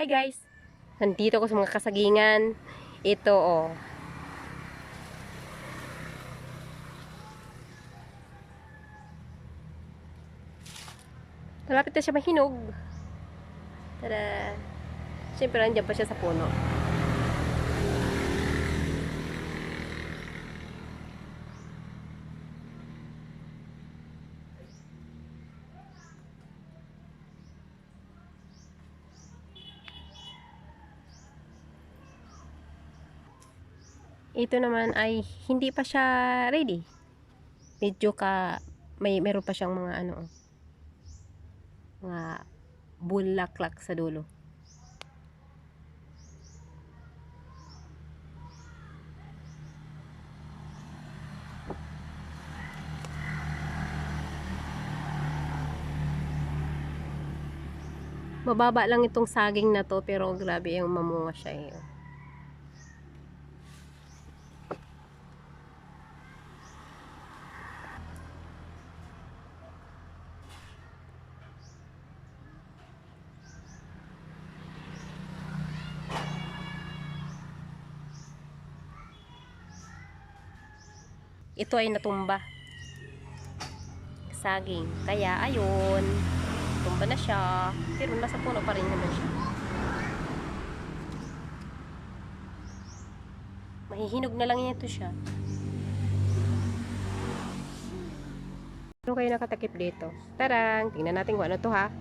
Hi guys! Nandito ako sa mga kasagingan. Ito oh. Malapit na siya mahinog. Tada! Siyempre nandiyan pa siya sa puno. Ito naman ay hindi pa siya ready. Medyo meron pa siyang mga mga bulaklak sa dulo. Mababa lang itong saging na to, pero grabe yung mamunga siya eh. Ito ay natumba. Saging. Kaya ayun, tumba na siya. Pero nasa puno pa rin naman siya. Mahihinog na lang ito siya. Ano kayo nakatakip dito? Tarang! Tingnan natin kung ano to ha.